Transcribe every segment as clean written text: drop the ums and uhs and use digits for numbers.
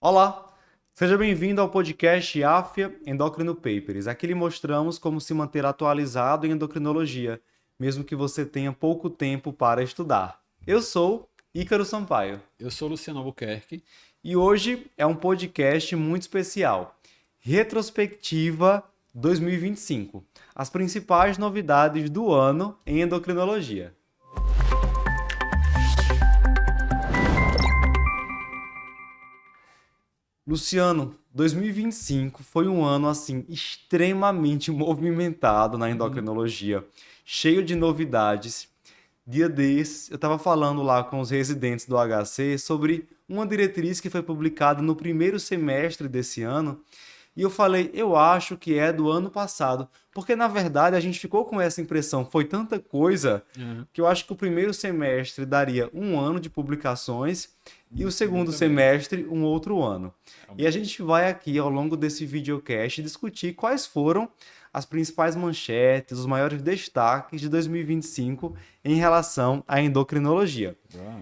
Olá, seja bem-vindo ao podcast AFIA Endocrino Papers. Aqui lhe mostramos como se manter atualizado em endocrinologia, mesmo que você tenha pouco tempo para estudar. Eu sou Ícaro Sampaio Eu sou Luciano Albuquerque. e hoje é um podcast muito especial. Retrospectiva 2025. As principais novidades do ano em endocrinologia. Luciano, 2025 foi um ano assim extremamente movimentado na endocrinologia, cheio de novidades. Dia desses, eu estava falando lá com os residentes do HC sobre uma diretriz que foi publicada no primeiro semestre desse ano, e eu falei, eu acho que é do ano passado, porque na verdade a gente ficou com essa impressão, foi tanta coisa Uhum. que eu acho que o primeiro semestre daria um ano de publicações e o Eu segundo também. semestre um outro ano. E a gente vai aqui ao longo desse videocast discutir quais foram as principais manchetes, os maiores destaques de 2025 em relação à endocrinologia. Ah.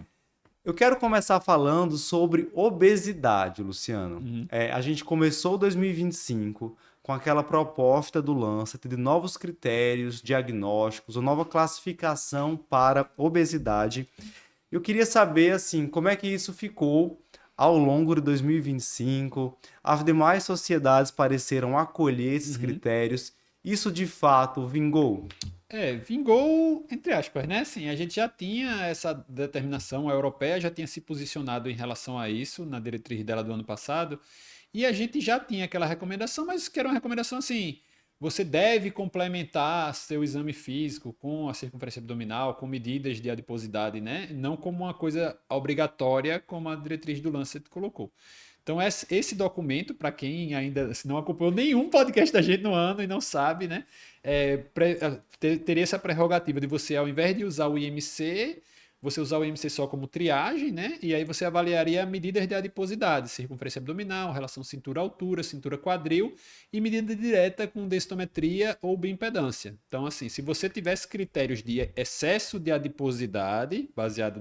Eu quero começar falando sobre obesidade, Luciano. Uhum. A gente começou 2025 com aquela proposta do Lancet de novos critérios diagnósticos, uma nova classificação para obesidade. Eu queria saber, assim, como é que isso ficou ao longo de 2025. As demais sociedades pareceram acolher esses Uhum. critérios. Isso de fato vingou? Vingou, entre aspas, né? Assim, a gente já tinha essa determinação, a europeia já tinha se posicionado em relação a isso na diretriz dela do ano passado, e a gente já tinha aquela recomendação, mas que era uma recomendação assim: você deve complementar seu exame físico com a circunferência abdominal, com medidas de adiposidade, né? Não como uma coisa obrigatória, como a diretriz do Lancet colocou. Então, esse documento, para quem ainda não acompanhou nenhum podcast da gente no ano e não sabe, né? Teria essa prerrogativa de você, ao invés de usar o IMC, você usar o IMC só como triagem, né? E aí você avaliaria medidas de adiposidade, circunferência abdominal, relação cintura-altura, cintura-quadril e medida direta com densitometria ou bioimpedância. Então, assim, se você tivesse critérios de excesso de adiposidade, baseado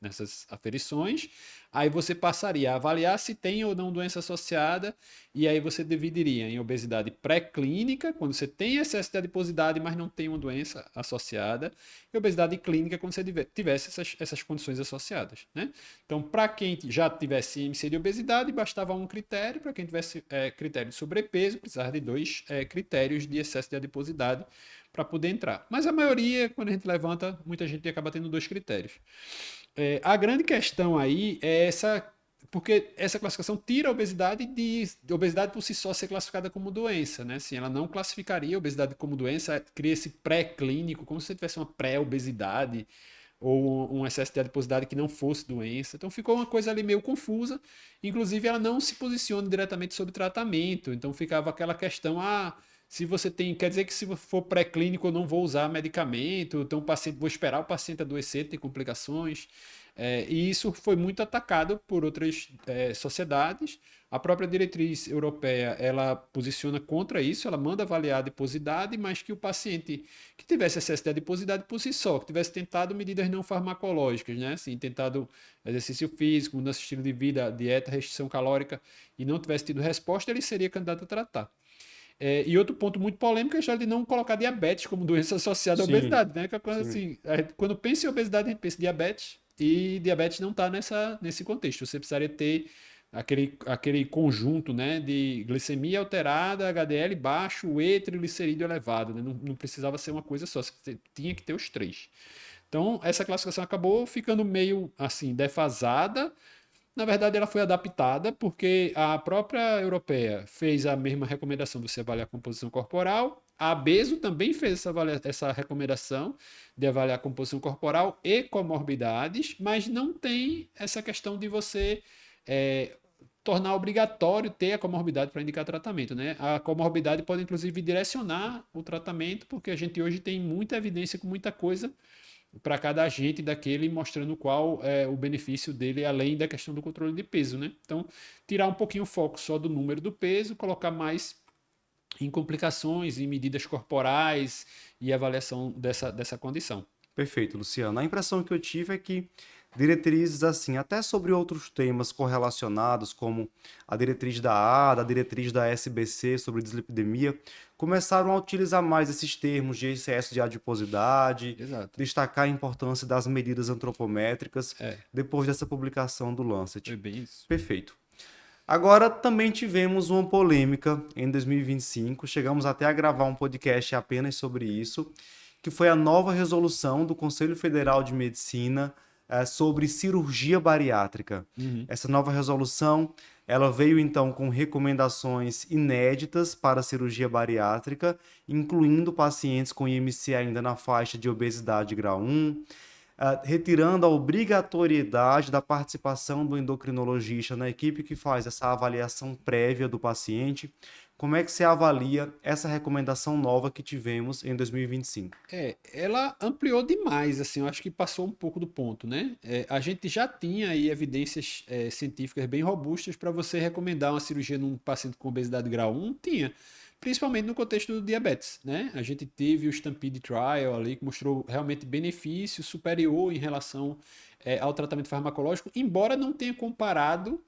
nessas aferições, aí você passaria a avaliar se tem ou não doença associada, e aí você dividiria em obesidade pré-clínica, quando você tem excesso de adiposidade, mas não tem uma doença associada, e obesidade clínica, quando você tivesse essas condições associadas. Né? Então, para quem já tivesse IMC de obesidade, bastava um critério, para quem tivesse critério de sobrepeso, precisava de dois critérios de excesso de adiposidade para poder entrar. Mas a maioria, quando a gente levanta, muita gente acaba tendo dois critérios. A grande questão aí é essa, porque essa classificação tira a obesidade de obesidade por si só ser classificada como doença, né? Assim, ela não classificaria a obesidade como doença, cria esse pré-clínico, como se você tivesse uma pré-obesidade ou um excesso de adiposidade que não fosse doença. Então ficou uma coisa ali meio confusa. Inclusive, ela não se posiciona diretamente sobre tratamento. Então ficava aquela questão, se você tem, quer dizer que se for pré-clínico eu não vou usar medicamento, então o paciente, vou esperar o paciente adoecer, ter complicações. E isso foi muito atacado por outras sociedades. A própria diretriz europeia, ela posiciona contra isso, ela manda avaliar a adiposidade, mas que o paciente que tivesse excesso de adiposidade por si só, que tivesse tentado medidas não farmacológicas, né? Assim, tentado exercício físico, mudança de estilo de vida, dieta, restrição calórica, e não tivesse tido resposta, ele seria candidato a tratar. E outro ponto muito polêmico é a de não colocar diabetes como doença associada à Sim, obesidade, né? Que é coisa sim. assim, quando pensa em obesidade, a gente pensa em diabetes, e diabetes não está nesse contexto. Você precisaria ter aquele conjunto, né, de glicemia alterada, HDL baixo, E triglicerídeo elevado, né? Não precisava ser uma coisa só, você tinha que ter os três. Então, essa classificação acabou ficando meio assim defasada. Na verdade, ela foi adaptada porque a própria europeia fez a mesma recomendação de você avaliar a composição corporal. A ABESO também fez essa recomendação de avaliar a composição corporal e comorbidades, mas não tem essa questão de você é, tornar obrigatório ter a comorbidade para indicar tratamento. Né? A comorbidade pode, inclusive, direcionar o tratamento, porque a gente hoje tem muita evidência com muita coisa para cada agente daquele, mostrando qual é o benefício dele, além da questão do controle de peso, né? Então, tirar um pouquinho o foco só do número do peso, colocar mais em complicações, em medidas corporais e avaliação dessa condição. Perfeito, Luciano. A impressão que eu tive é que diretrizes assim, até sobre outros temas correlacionados, como a diretriz da ADA, a diretriz da SBC sobre dislipidemia, começaram a utilizar mais esses termos de excesso de adiposidade, Exato. destacar a importância das medidas antropométricas É, depois dessa publicação do Lancet. foi bem isso. Perfeito. Agora também tivemos uma polêmica em 2025, chegamos até a gravar um podcast apenas sobre isso, que foi a nova resolução do Conselho Federal de Medicina sobre cirurgia bariátrica. Uhum. Essa nova resolução, ela veio então com recomendações inéditas para a cirurgia bariátrica, incluindo pacientes com IMC ainda na faixa de obesidade grau 1, retirando a obrigatoriedade da participação do endocrinologista na equipe que faz essa avaliação prévia do paciente. Como é que você avalia essa recomendação nova que tivemos em 2025? Ela ampliou demais, assim, eu acho que passou um pouco do ponto, né? A gente já tinha aí evidências científicas bem robustas para você recomendar uma cirurgia num paciente com obesidade grau 1, tinha, principalmente no contexto do diabetes, né? A gente teve o Stampede Trial ali, que mostrou realmente benefício superior em relação ao tratamento farmacológico, embora não tenha comparado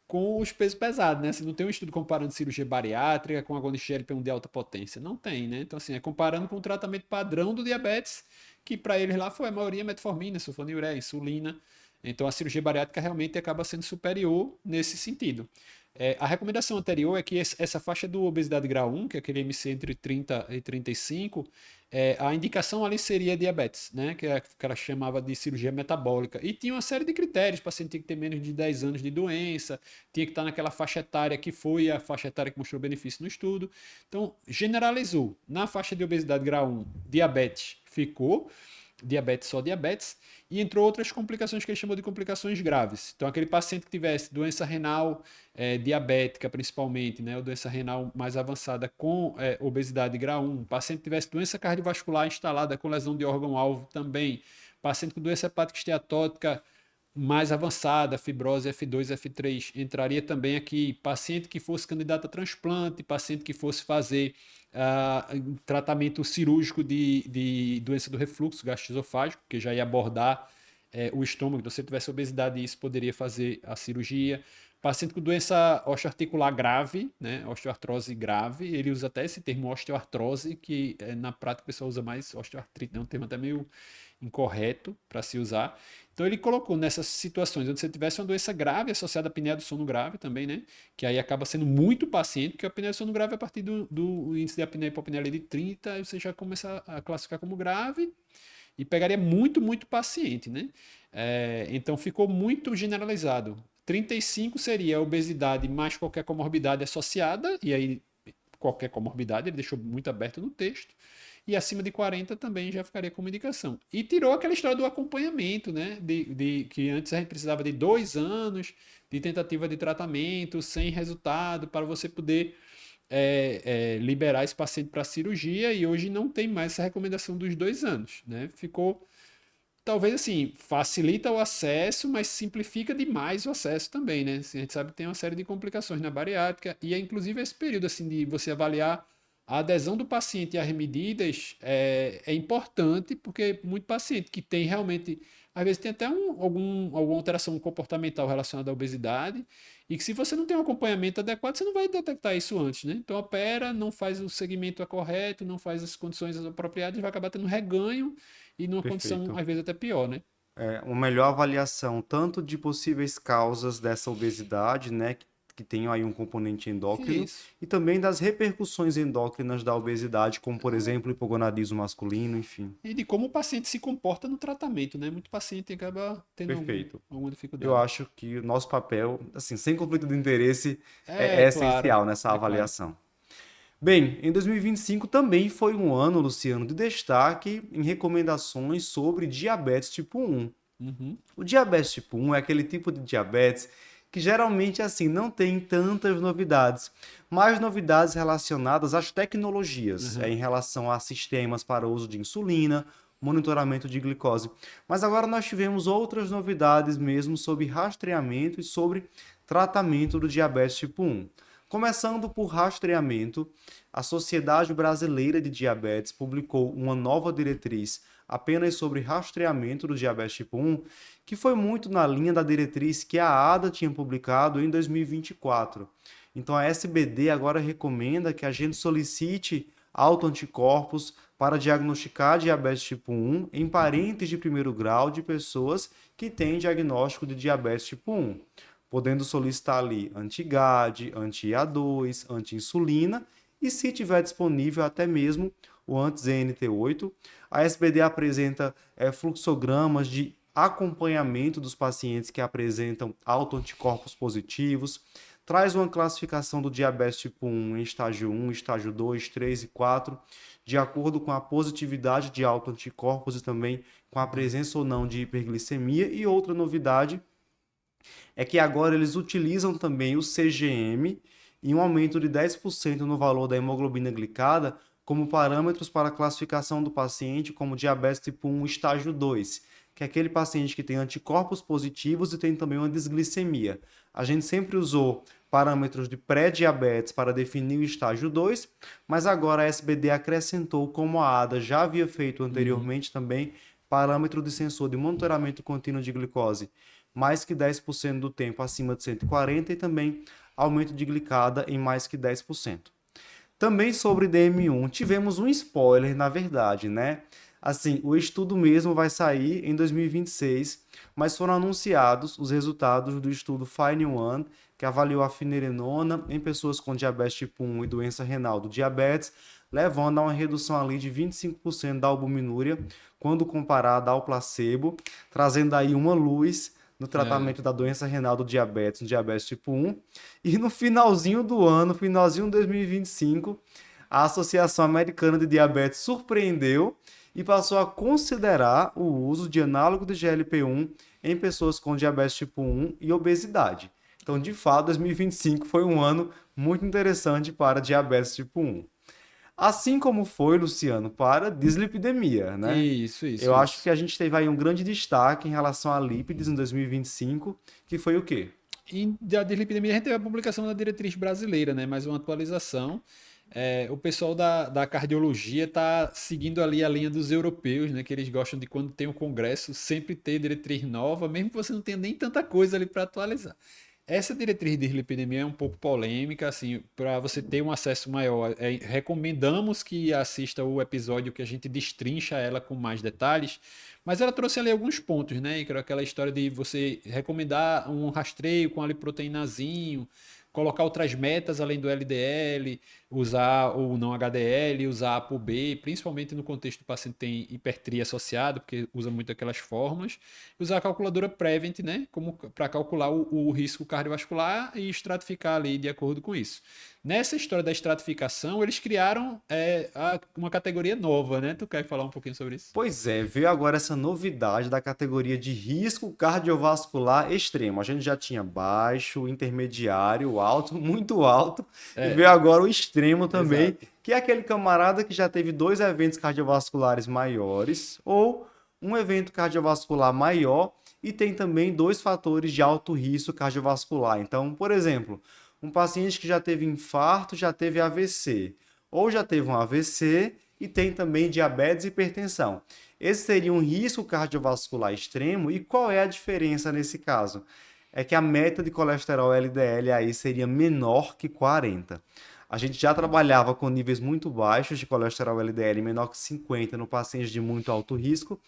com os pesos pesados, né? Você não tem um estudo comparando cirurgia bariátrica com agonista GLP-1 de alta potência. Não tem, né? Então, assim, é comparando com o tratamento padrão do diabetes, que para eles lá foi a maioria metformina, sulfonilureia, insulina. Então, a cirurgia bariátrica realmente acaba sendo superior nesse sentido. A recomendação anterior é que essa faixa do obesidade grau 1, que é aquele MC entre 30 e 35, a indicação ali seria diabetes, né? Que ela chamava de cirurgia metabólica. E tinha uma série de critérios, o paciente tinha que ter menos de 10 anos de doença, tinha que estar naquela faixa etária que foi a faixa etária que mostrou benefício no estudo. Então, generalizou. Na faixa de obesidade grau 1, diabetes ficou, diabetes só diabetes, e entrou outras complicações que ele chamou de complicações graves. Então, aquele paciente que tivesse doença renal diabética, principalmente, né, ou doença renal mais avançada com obesidade grau 1, paciente que tivesse doença cardiovascular instalada com lesão de órgão-alvo também, paciente com doença hepática esteatótica mais avançada, fibrose F2, F3, entraria também aqui paciente que fosse candidato a transplante, paciente que fosse fazer tratamento cirúrgico de doença do refluxo gastroesofágico, que já ia abordar o estômago. Então, se ele tivesse obesidade, isso poderia fazer a cirurgia. Paciente com doença osteoarticular grave, né, osteoartrose grave, ele usa até esse termo osteoartrose, que na prática o pessoal usa mais osteoartrite, é um termo até meio incorreto para se usar. Então ele colocou nessas situações onde você tivesse uma doença grave associada à apneia do sono grave também, né? Que aí acaba sendo muito paciente, porque a apneia do sono grave a partir do índice de apneia e hipopneia ali de 30, aí você já começa a classificar como grave e pegaria muito, muito paciente, né? Então ficou muito generalizado. 35 seria a obesidade mais qualquer comorbidade associada, e aí qualquer comorbidade, ele deixou muito aberto no texto. E acima de 40 também já ficaria como indicação. E tirou aquela história do acompanhamento, né? Que antes a gente precisava de 2 anos de tentativa de tratamento sem resultado para você poder liberar esse paciente para cirurgia, e hoje não tem mais essa recomendação dos 2 anos, né? Ficou, talvez assim, facilita o acesso, mas simplifica demais o acesso também, né? Assim, a gente sabe que tem uma série de complicações na bariátrica, e inclusive esse período assim de você avaliar a adesão do paciente às medidas é importante, porque muito paciente que tem realmente, às vezes tem até alguma alteração comportamental relacionada à obesidade, e que se você não tem um acompanhamento adequado, você não vai detectar isso antes, né? Então opera, não faz o segmento correto, não faz as condições apropriadas, vai acabar tendo reganho e numa condição, Perfeito. às vezes, até pior, né? Uma melhor avaliação tanto de possíveis causas dessa obesidade, né, que tem aí um componente endócrino, Isso. e também das repercussões endócrinas da obesidade, como por exemplo, hipogonadismo masculino, enfim. E de como o paciente se comporta no tratamento, né? Muito paciente acaba tendo Perfeito. alguma Eu dificuldade. acho que o nosso papel, assim, sem conflito de interesse, é Claro. essencial nessa É claro. avaliação. Bem, em 2025 também foi um ano, Luciano, de destaque em recomendações sobre diabetes tipo 1. Uhum. O diabetes tipo 1 é aquele tipo de diabetes que geralmente assim não tem tantas novidades, mais novidades relacionadas às tecnologias, Uhum. em relação a sistemas para uso de insulina, monitoramento de glicose. Mas agora nós tivemos outras novidades mesmo sobre rastreamento e sobre tratamento do diabetes tipo 1. Começando por rastreamento, a Sociedade Brasileira de Diabetes publicou uma nova diretriz apenas sobre rastreamento do diabetes tipo 1, que foi muito na linha da diretriz que a ADA tinha publicado em 2024. Então a SBD agora recomenda que a gente solicite autoanticorpos para diagnosticar diabetes tipo 1 em parentes de primeiro grau de pessoas que têm diagnóstico de diabetes tipo 1, podendo solicitar ali anti-GAD, anti-IA2, anti-insulina e, se tiver disponível, até mesmo o anti-ZNT8. A SBD apresenta fluxogramas de acompanhamento dos pacientes que apresentam autoanticorpos positivos, traz uma classificação do diabetes tipo 1 em estágio 1, estágio 2, 3 e 4, de acordo com a positividade de autoanticorpos e também com a presença ou não de hiperglicemia. E outra novidade é que agora eles utilizam também o CGM e um aumento de 10% no valor da hemoglobina glicada como parâmetros para a classificação do paciente como diabetes tipo 1 estágio 2, que é aquele paciente que tem anticorpos positivos e tem também uma desglicemia. A gente sempre usou parâmetros de pré-diabetes para definir o estágio 2, mas agora a SBD acrescentou, como a ADA já havia feito anteriormente também, parâmetro de sensor de monitoramento contínuo de glicose mais que 10% do tempo acima de 140 e também aumento de glicada em mais que 10%. Também sobre DM1, tivemos um spoiler, na verdade, né? Assim, o estudo mesmo vai sair em 2026, mas foram anunciados os resultados do estudo FINE-1, que avaliou a finerenona em pessoas com diabetes tipo 1 e doença renal do diabetes, levando a uma redução ali de 25% da albuminúria, quando comparada ao placebo, trazendo aí uma luz no tratamento da doença renal do diabetes, no diabetes tipo 1. E no finalzinho do ano, finalzinho de 2025, a Associação Americana de Diabetes surpreendeu e passou a considerar o uso de análogo de GLP-1 em pessoas com diabetes tipo 1 e obesidade. Então, de fato, 2025 foi um ano muito interessante para diabetes tipo 1. Assim como foi, Luciano, para dislipidemia, né? Isso, Eu acho isso. que a gente teve aí um grande destaque em relação a lípides em 2025, que foi o quê? E da dislipidemia a gente teve a publicação da diretriz brasileira, né? Mais uma atualização. O pessoal da cardiologia está seguindo ali a linha dos europeus, né? Que eles gostam de, quando tem um congresso, sempre ter diretriz nova, mesmo que você não tenha nem tanta coisa ali para atualizar. Essa diretriz de dislipidemia é um pouco polêmica, assim, para você ter um acesso maior, recomendamos que assista o episódio que a gente destrincha ela com mais detalhes, mas ela trouxe ali alguns pontos, né? E aquela história de você recomendar um rastreio com aliproteinazinho, colocar outras metas além do LDL, usar o não HDL, usar ApoB, principalmente no contexto do paciente que tem hipertria associado, porque usa muito aquelas fórmulas, e usar a calculadora Prevent, né, como para calcular o risco cardiovascular e estratificar ali de acordo com isso. Nessa história da estratificação, eles criaram uma categoria nova, né? Tu quer falar um pouquinho sobre isso? Pois é, veio agora essa novidade da categoria de risco cardiovascular extremo. A gente já tinha baixo, intermediário, alto, muito alto, e É, veio agora o extremo também, exato. que é aquele camarada que já teve 2 eventos cardiovasculares maiores ou um evento cardiovascular maior e tem também 2 fatores de alto risco cardiovascular. Então, por exemplo, um paciente que já teve infarto, já teve AVC, ou já teve um AVC e tem também diabetes e hipertensão. Esse seria um risco cardiovascular extremo. E qual é a diferença nesse caso? É que a meta de colesterol LDL aí seria menor que 40. A gente já trabalhava com níveis muito baixos de colesterol LDL, menor que 50 no paciente de muito alto risco,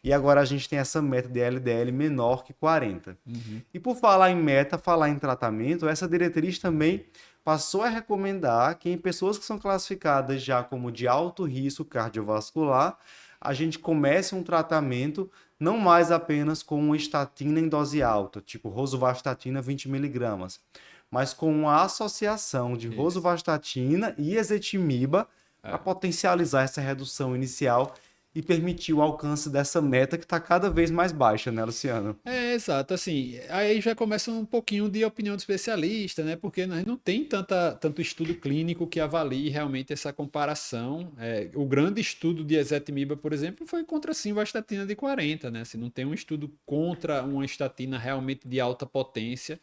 e agora a gente tem essa meta de LDL menor que 40. Uhum. E por falar em meta, falar em tratamento, essa diretriz também passou a recomendar que em pessoas que são classificadas já como de alto risco cardiovascular, a gente comece um tratamento não mais apenas com uma estatina em dose alta, tipo rosuvastatina 20 miligramas, mas com uma associação de Isso. rosuvastatina e ezetimiba para É. potencializar essa redução inicial e permitir o alcance dessa meta que está cada vez mais baixa, né, Luciano? Exato, assim, aí já começa um pouquinho de opinião de especialista, né? Porque nós não tem tanto estudo clínico que avalie realmente essa comparação. O grande estudo de ezetimiba, por exemplo, foi contra a simvastatina de 40, né? Assim, não tem um estudo contra uma estatina realmente de alta potência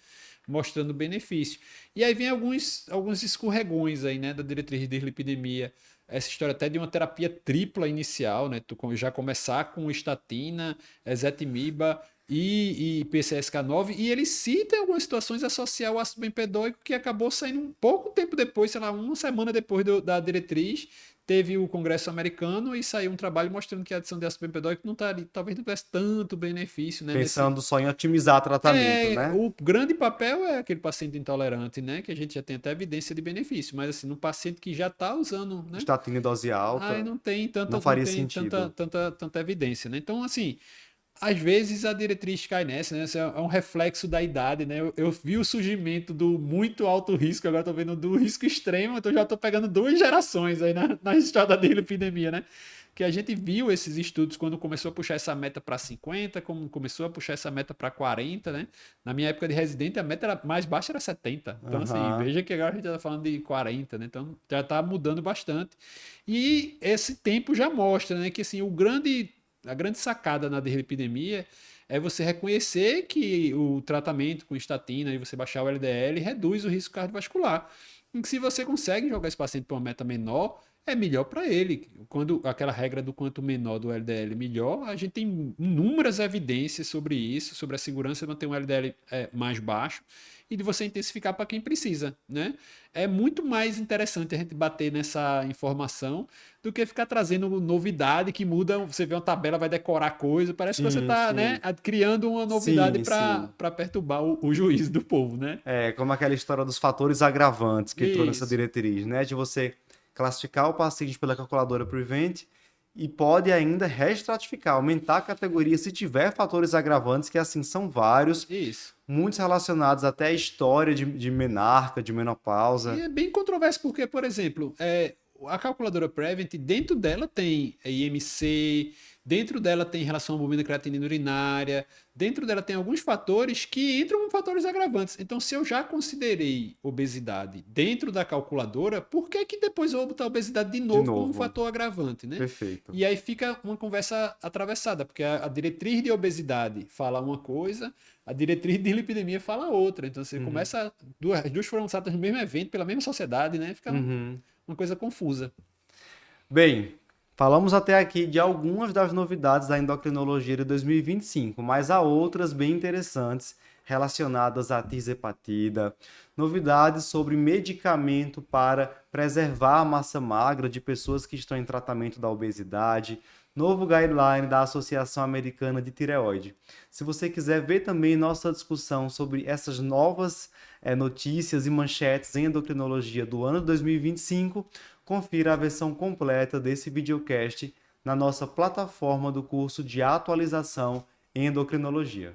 mostrando benefício. E aí vem alguns escorregões aí, né, da diretriz de dislipidemia. essa história até de uma terapia tripla inicial, né? Tu já começar com estatina, ezetimiba e PCSK9, e ele cita em algumas situações associar o ácido bempedóico, que acabou saindo um pouco tempo depois, sei lá, uma semana depois da diretriz, teve o Congresso americano e saiu um trabalho mostrando que a adição de ácido bempedóico não tá, talvez não tivesse tanto benefício, né? Pensando só em otimizar tratamento, né? O grande papel é aquele paciente intolerante, né? Que a gente já tem até evidência de benefício, mas assim, no paciente que já está usando, né? Estatina em dose Aí alta não tem tanta, não não faria tem tanta, sentido. tanta, tanta evidência, né? Então, assim, às vezes a diretriz cai nessa, né? Isso é um reflexo da idade, né? Eu vi o surgimento do muito alto risco, agora estou vendo do risco extremo, então já estou pegando duas gerações aí na história da epidemia, né? Que a gente viu esses estudos quando começou a puxar essa meta para 50, como começou a puxar essa meta para 40, né? Na minha época de residente, a meta mais baixa era 70. Então, assim, Aham. veja que agora a gente está falando de 40, né? Então, já está mudando bastante. E esse tempo já mostra, né, que assim, a grande sacada na derlipidemia é você reconhecer que o tratamento com estatina e você baixar o LDL reduz o risco cardiovascular. E que se você consegue jogar esse paciente para uma meta menor, é melhor para ele. Quando aquela regra do quanto menor do LDL melhor, a gente tem inúmeras evidências sobre isso, sobre a segurança de manter um LDL mais baixo e de você intensificar para quem precisa, né? É muito mais interessante a gente bater nessa informação do que ficar trazendo novidade que muda. Você vê uma tabela, vai decorar coisa, parece que você Sim, está, né, sim. criando uma novidade Sim, para sim. perturbar o juízo do povo, né? É como aquela história dos fatores agravantes que entrou nessa Isso, diretriz, né? De você classificar o paciente pela calculadora Prevent e pode ainda reestratificar, aumentar a categoria se tiver fatores agravantes, que assim são vários, isso. muitos relacionados até à história de menarca, de E menopausa. é bem controverso porque, por exemplo, a calculadora Prevent, dentro dela tem IMC, dentro dela tem relação à albumina creatinina urinária, dentro dela tem alguns fatores que entram como fatores agravantes. Então, se eu já considerei obesidade dentro da calculadora, por que que depois eu vou botar a obesidade de De novo como um novo, fator agravante, né? perfeito. E aí fica uma conversa atravessada, porque a diretriz de obesidade fala uma coisa, a diretriz de lipidemia fala outra. Então você Uhum. começa. As duas foram lançadas no mesmo evento, pela mesma sociedade, né? Fica Uhum. uma coisa confusa. Bem, falamos até aqui de algumas das novidades da endocrinologia de 2025, mas há outras bem interessantes relacionadas à tirzepatida, novidades sobre medicamento para preservar a massa magra de pessoas que estão em tratamento da obesidade, novo guideline da Associação Americana de Tireoide. Se você quiser ver também nossa discussão sobre essas novas notícias e manchetes em endocrinologia do ano de 2025, confira a versão completa desse videocast na nossa plataforma do curso de atualização em endocrinologia.